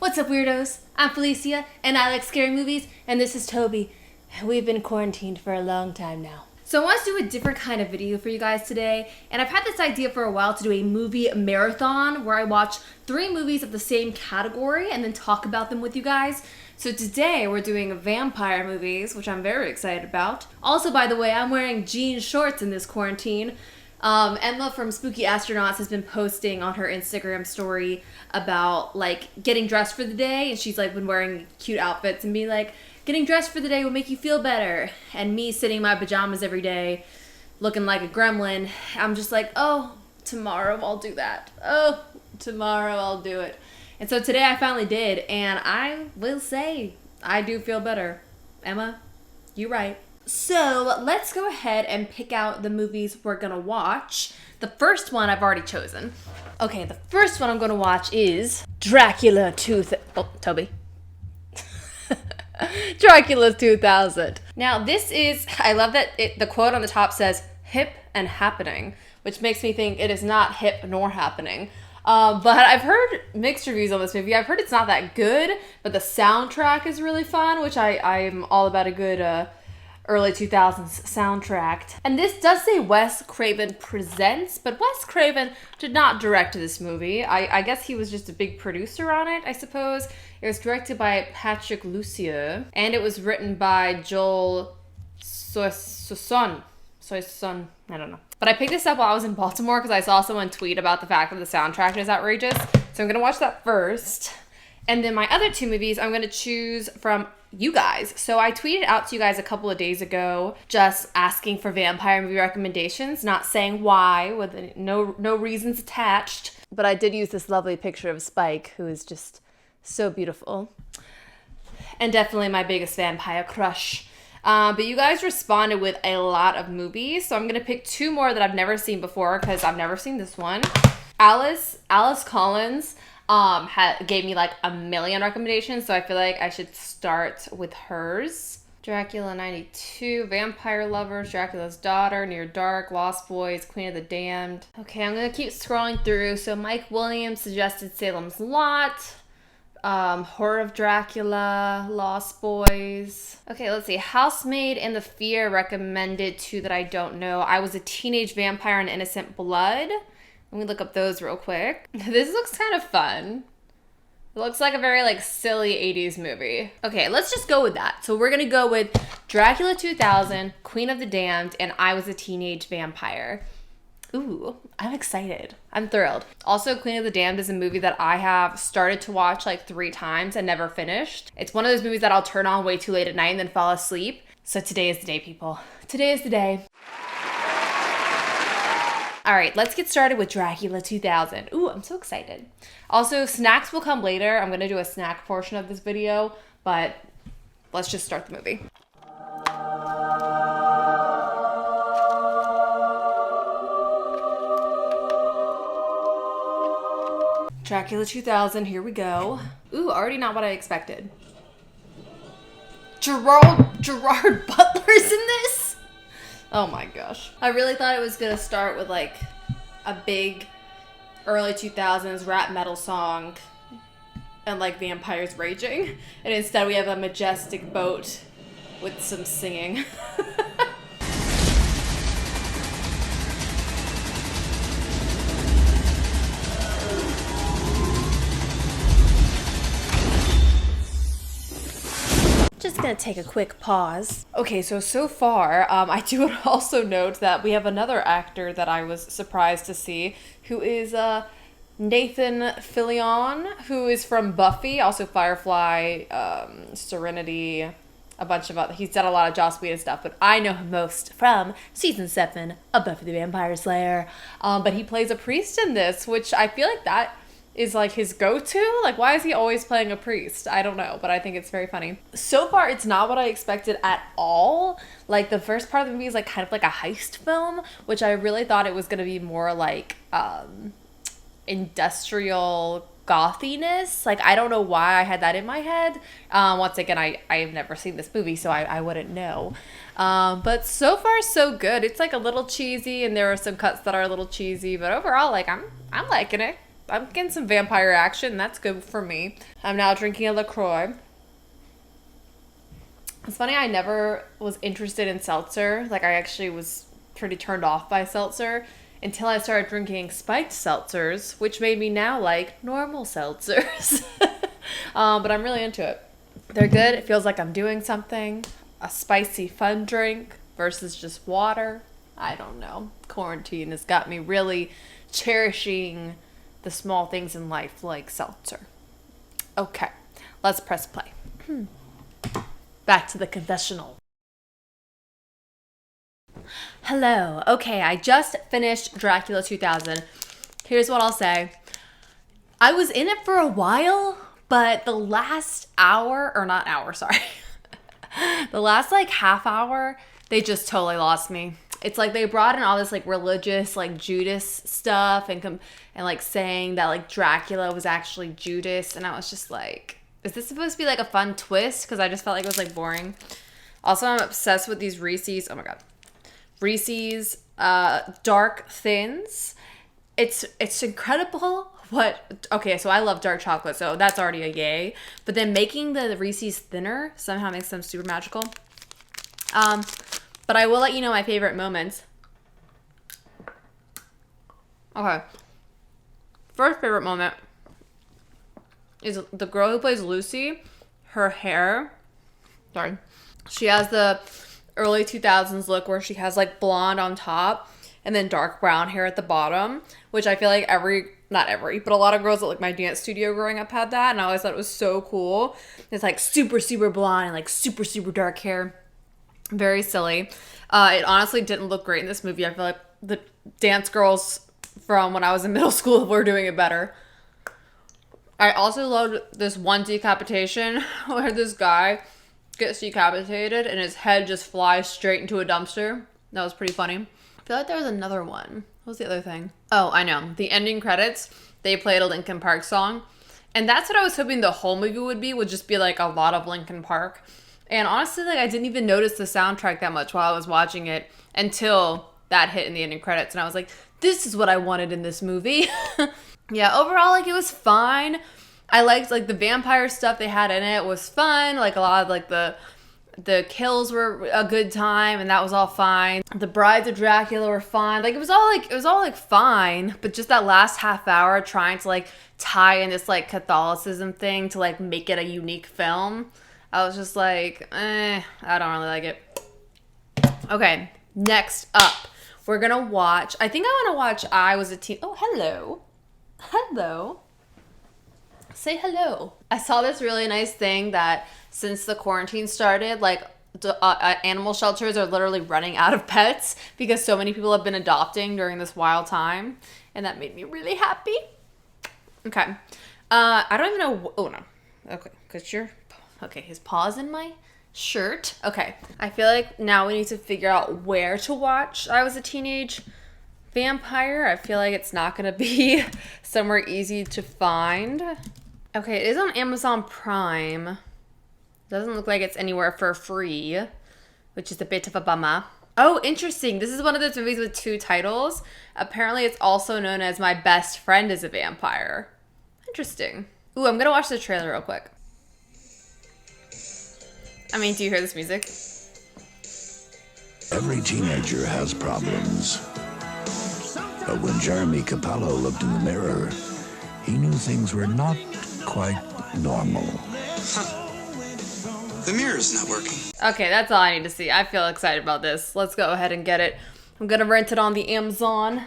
What's up, weirdos? I'm Felicia, and I like scary movies, and this is Toby. We've been quarantined for a long time now. So I want to do a different kind of video for you guys today, and I've had this idea for a while to do a movie marathon where I watch 3 movies of the same category and then talk about them with you guys. So today we're doing vampire movies, which I'm very excited about. Also, by the way, I'm wearing jean shorts in this quarantine. Emma from Spooky Astronauts has been posting on her Instagram story about like getting dressed for the day, and she's like been wearing cute outfits and being like, getting dressed for the day will make you feel better. And me sitting in my pajamas every day looking like a gremlin, I'm just like, oh, tomorrow I'll do that. Oh, tomorrow I'll do it. And so today I finally did, and I will say I do feel better. Emma, you're right. So let's go ahead and pick out the movies we're gonna watch. The first one I've already chosen. Okay, the first one I'm gonna watch is Dracula 2000. Oh, Toby. Dracula 2000. Now this is, I love that the quote on the top says hip and happening, which makes me think it is not hip nor happening. But I've heard mixed reviews on this movie. I've heard it's not that good, but the soundtrack is really fun, which I'm all about a good early 2000s soundtrack. And this does say Wes Craven Presents, but Wes Craven did not direct this movie. I guess he was just a big producer on it, I suppose. It was directed by Patrick Lussier, and it was written by Joel Soisson, I don't know. But I picked this up while I was in Baltimore because I saw someone tweet about the fact that the soundtrack is outrageous. So I'm gonna watch that first. And then my other 2 movies I'm gonna choose from you guys. So I tweeted out to you guys a couple of days ago just asking for vampire movie recommendations, not saying why, with no reasons attached. But I did use this lovely picture of Spike, who is just so beautiful. And definitely my biggest vampire crush. But you guys responded with a lot of movies, so I'm gonna pick 2 more that I've never seen before because I've never seen this one. Alice Collins gave me like a million recommendations, so I feel like I should start with hers. Dracula 92, Vampire Lovers, Dracula's Daughter, Near Dark, Lost Boys, Queen of the Damned. Okay, I'm gonna keep scrolling through. So Mike Williams suggested Salem's Lot, Horror of Dracula, Lost Boys. Okay, let's see. Housemaid and The Fear recommended 2 that I don't know. I Was a Teenage Vampire and Innocent Blood. Let me look up those real quick. This looks kind of fun. It looks like a very like silly 80s movie. Okay, let's just go with that. So we're gonna go with Dracula 2000, Queen of the Damned, and I Was a Teenage Vampire. Ooh, I'm excited. I'm thrilled. Also, Queen of the Damned is a movie that I have started to watch like 3 times and never finished. It's one of those movies that I'll turn on way too late at night and then fall asleep. So today is the day, people. Today is the day. All right, let's get started with Dracula 2000. Ooh, I'm so excited. Also, snacks will come later. I'm gonna do a snack portion of this video, but let's just start the movie. Dracula 2000, here we go. Ooh, already not what I expected. Gerard Butler's in this? Oh my gosh. I really thought it was gonna start with like a big early 2000s rap metal song and like vampires raging. And instead we have a majestic boat with some singing. Just gonna take a quick pause. Okay, so far, I do also note that we have another actor that I was surprised to see, who is Nathan Fillion, who is from Buffy, also Firefly, Serenity, a bunch of other. He's done a lot of Joss Whedon stuff, but I know him most from season 7 of Buffy the Vampire Slayer. But he plays a priest in this, which I feel like that is like his go-to. Like, why is he always playing a priest? I don't know, but I think it's very funny. So far, it's not what I expected at all. Like, the first part of the movie is like kind of like a heist film, which I really thought it was gonna be more like industrial gothiness. Like, I don't know why I had that in my head. Once again, I have never seen this movie, so I wouldn't know. But so far, so good. It's like a little cheesy, and there are some cuts that are a little cheesy, but overall, like, I'm liking it. I'm getting some vampire action. That's good for me. I'm now drinking a LaCroix. It's funny, I never was interested in seltzer. Like, I actually was pretty turned off by seltzer until I started drinking spiked seltzers, which made me now like normal seltzers. But I'm really into it. They're good. It feels like I'm doing something. A spicy, fun drink versus just water. I don't know. Quarantine has got me really cherishing the small things in life like seltzer. Okay, let's press play. Back to the confessional. Hello. Okay, I just finished Dracula 2000. Here's what I'll say. I was in it for a while, but the last hour, or not hour, sorry. The last like half hour, they just totally lost me. It's like they brought in all this like religious like Judas stuff and like saying that like Dracula was actually Judas, and I was just like, is this supposed to be like a fun twist? Because I just felt like it was like boring. Also, I'm obsessed with these Reese's. Oh my god, Reese's Dark Thins. It's incredible. Okay, so I love dark chocolate, so that's already a yay. But then making the Reese's thinner somehow makes them super magical. But I will let you know my favorite moments. Okay. First favorite moment is the girl who plays Lucy. Her hair. Sorry. She has the early 2000s look where she has like blonde on top and then dark brown hair at the bottom, which I feel like not every, but a lot of girls at like my dance studio growing up had that, and I always thought it was so cool. It's like super, super blonde and like super, super dark hair. Very silly. It honestly didn't look great in this movie. I feel like the dance girls from when I was in middle school were doing it better. I also loved this one decapitation where this guy gets decapitated and his head just flies straight into a dumpster. That was pretty funny. I feel like there was another one. What was the other thing? Oh, I know. The ending credits, they played a Linkin Park song. And that's what I was hoping the whole movie would just be like a lot of Linkin Park. And honestly, like I didn't even notice the soundtrack that much while I was watching it until that hit in the ending credits. And I was like, this is what I wanted in this movie. Yeah, overall, like it was fine. I liked like the vampire stuff they had in it was fun. Like a lot of like the kills were a good time, and that was all fine. The Brides of Dracula were fine. Like it was all like fine, but just that last half hour trying to like tie in this like Catholicism thing to like make it a unique film, I was just like, I don't really like it. Okay, next up, we're gonna watch. I think I want to watch I Was a Teen. Oh, hello, hello. Say hello. I saw this really nice thing that since the quarantine started, like animal shelters are literally running out of pets because so many people have been adopting during this wild time, and that made me really happy. Okay. I don't even know. Oh no. Okay, because his paw's in my shirt. Okay. I feel like now we need to figure out where to watch I Was a Teenage Vampire. I feel like it's not going to be somewhere easy to find. Okay, it is on Amazon Prime. Doesn't look like it's anywhere for free, which is a bit of a bummer. Oh, interesting. This is one of those movies with two titles. Apparently, it's also known as My Best Friend is a Vampire. Interesting. Ooh, I'm going to watch the trailer real quick. I mean, do you hear this music? Every teenager has problems. But when Jeremy Capello looked in the mirror, he knew things were not quite normal. The mirror's not working. Okay, that's all I need to see. I feel excited about this. Let's go ahead and get it. I'm gonna rent it on the Amazon.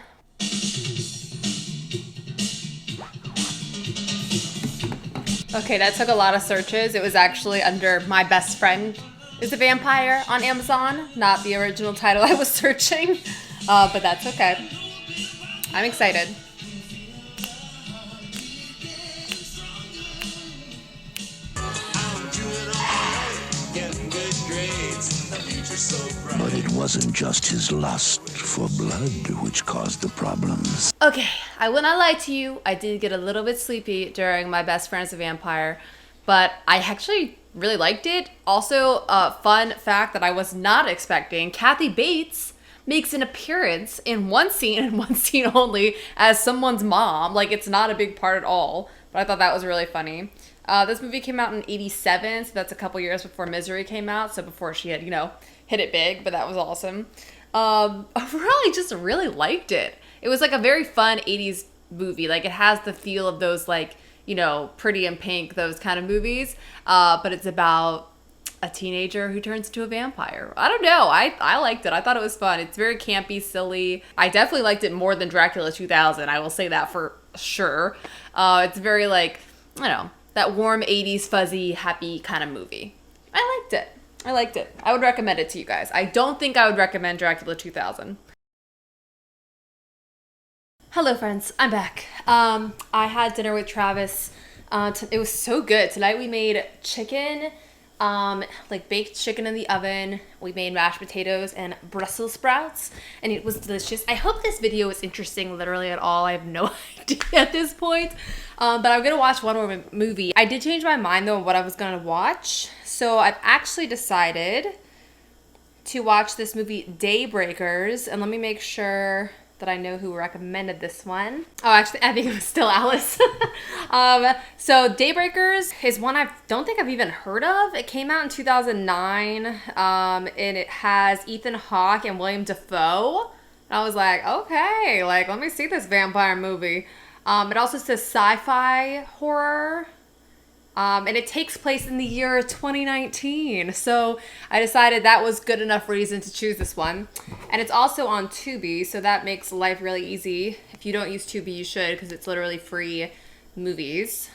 Okay, that took a lot of searches. It was actually under My Best Friend is a Vampire on Amazon, not the original title I was searching. But that's okay. I'm excited. But it wasn't just his lust for blood which caused the problems. Okay, I will not lie to you. I did get a little bit sleepy during My Best Friend is a Vampire, but I actually really liked it. Also, a fun fact that I was not expecting, Kathy Bates makes an appearance in one scene and one scene only as someone's mom. Like, it's not a big part at all, but I thought that was really funny. This movie came out in 87, so that's a couple years before Misery came out, so before she had, hit it big, but that was awesome. Overall, I just really liked it. It was like a very fun 80s movie. Like, it has the feel of those, like, Pretty in Pink, those kind of movies, but it's about a teenager who turns into a vampire. I don't know. I liked it. I thought it was fun. It's very campy, silly. I definitely liked it more than Dracula 2000. I will say that for sure. It's very like, that warm 80s, fuzzy, happy kind of movie. I liked it. I would recommend it to you guys. I don't think I would recommend Dracula 2000. Hello, friends. I'm back. I had dinner with Travis. It was so good. Tonight we made chicken, like baked chicken in the oven. We made mashed potatoes and Brussels sprouts, and it was delicious. I hope this video is interesting literally at all. I have no idea at this point, but I'm gonna watch one more movie. I did change my mind though on what I was gonna watch, so I've actually decided to watch this movie Daybreakers, and let me make sure that I know who recommended this one. Oh, actually, I think it was still Alice. So Daybreakers is one I don't think I've even heard of. It came out in 2009, and it has Ethan Hawke and William Dafoe. And I was like, okay, like, let me see this vampire movie. It also says sci-fi horror. And it takes place in the year 2019. So I decided that was good enough reason to choose this one. And it's also on Tubi, so that makes life really easy. If you don't use Tubi, you should, because it's literally free movies.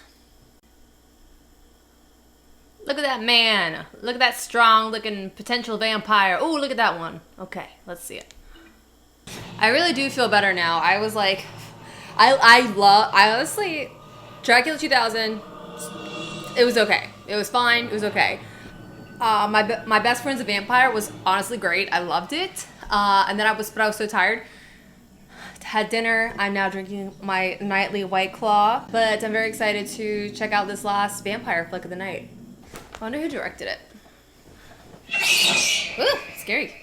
Look at that man. Look at that strong-looking potential vampire. Oh, look at that one. Okay, let's see it. I really do feel better now. I was like, I honestly, Dracula 2000... It was okay. It was fine. It was okay. My best friend's a vampire was honestly great. I loved it. And then I was so tired. Had dinner. I'm now drinking my nightly White Claw. But I'm very excited to check out this last vampire flick of the night. I wonder who directed it. Ooh, scary.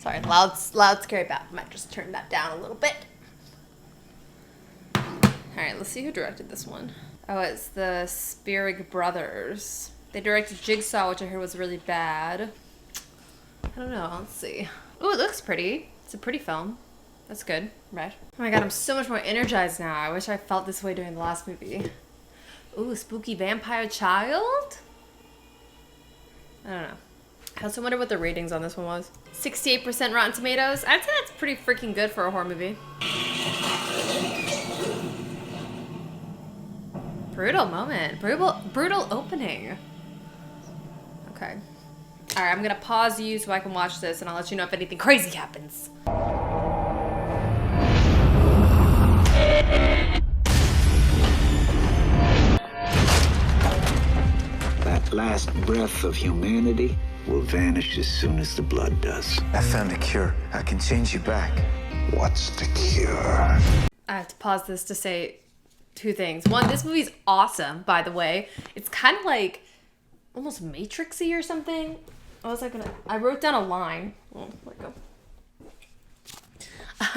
Sorry, loud, scary bat. Might just turn that down a little bit. All right, let's see who directed this one. Oh, it's the Spierig brothers. They directed Jigsaw, which I heard was really bad. I don't know. Let's see. Oh, it looks pretty. It's a pretty film. That's good, right? Oh my god, I'm so much more energized now. I wish I felt this way during the last movie. Ooh, spooky vampire child? I don't know. I also wonder what the ratings on this one was. 68% Rotten Tomatoes. I'd say that's pretty freaking good for a horror movie. Brutal moment. Brutal opening. Okay. Alright, I'm gonna pause you so I can watch this, and I'll let you know if anything crazy happens. That last breath of humanity will vanish as soon as the blood does. I found a cure. I can change you back. What's the cure? I have to pause this to say two things. One, this movie's awesome, by the way. It's kind of like almost Matrixy or something. I wrote down a line. Oh, let go.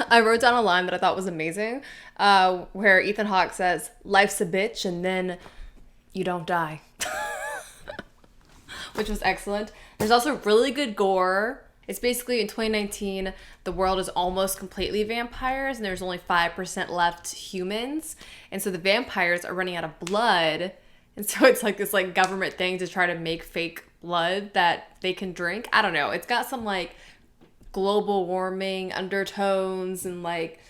I wrote down a line that I thought was amazing, where Ethan Hawke says, "Life's a bitch, and then you don't die," which was excellent. There's also really good gore. It's basically in 2019, the world is almost completely vampires, and there's only 5% left humans. And so the vampires are running out of blood. And so it's like this like government thing to try to make fake blood that they can drink. I don't know. It's got some like global warming undertones and like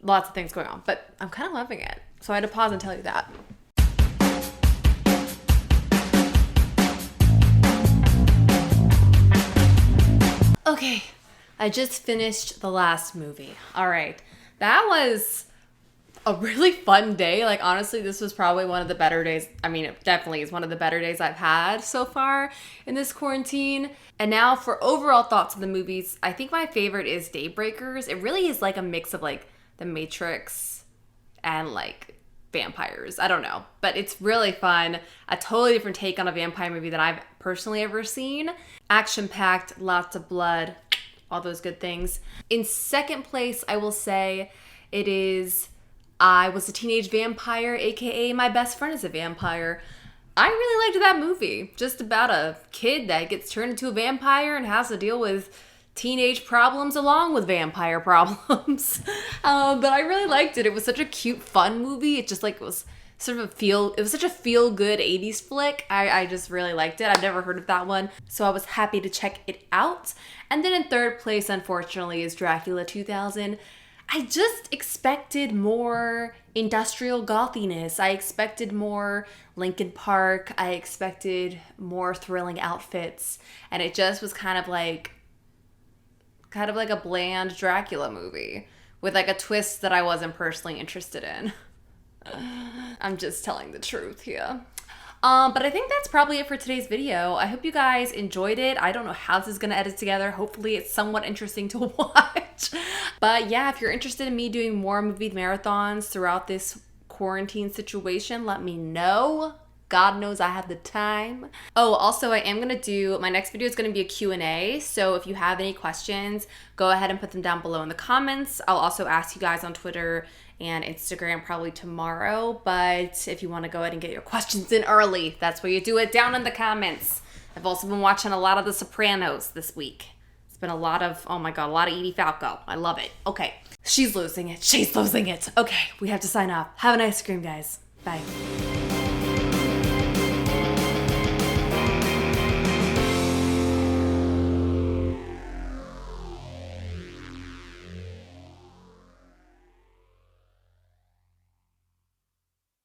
lots of things going on. But I'm kind of loving it. So I had to pause and tell you that. Okay, I just finished the last movie. All right, that was a really fun day. Like, honestly, this was probably one of the better days. I mean, it definitely is one of the better days I've had so far in this quarantine. And now for overall thoughts of the movies, I think my favorite is Daybreakers. It really is like a mix of like The Matrix and like vampires. I don't know, but it's really fun. A totally different take on a vampire movie than I've personally ever seen. Action-packed, lots of blood. all those good things. In second place, I will say it is I Was a Teenage Vampire, aka My Best Friend is a Vampire. I really liked that movie. Just about a kid that gets turned into a vampire and has to deal with teenage problems along with vampire problems. But I really liked it. It was such a cute, fun movie. It just like was sort of it was such a feel-good 80s flick. I just really liked it. I've never heard of that one, so I was happy to check it out. And then in third place, unfortunately, is Dracula 2000. I just expected more industrial gothiness. I expected more Linkin Park. I expected more thrilling outfits. And it just was kind of like a bland Dracula movie with like a twist that I wasn't personally interested in. I'm just telling the truth here. But I think that's probably it for today's video. I hope you guys enjoyed it. I don't know how this is going to edit together. Hopefully it's somewhat interesting to watch. But yeah, if you're interested in me doing more movie marathons throughout this quarantine situation, let me know. God knows I have the time. Oh, also I am going to do, my next video is going to be a Q&A. So if you have any questions, go ahead and put them down below in the comments. I'll also ask you guys on Twitter and Instagram probably tomorrow. But if you want to go ahead and get your questions in early, that's where you do it, down in the comments. I've also been watching a lot of The Sopranos this week. It's been a lot of, oh my God, a lot of Edie Falco. I love it. Okay, she's losing it. She's losing it. Okay, we have to sign off. Have an ice cream, guys. Bye.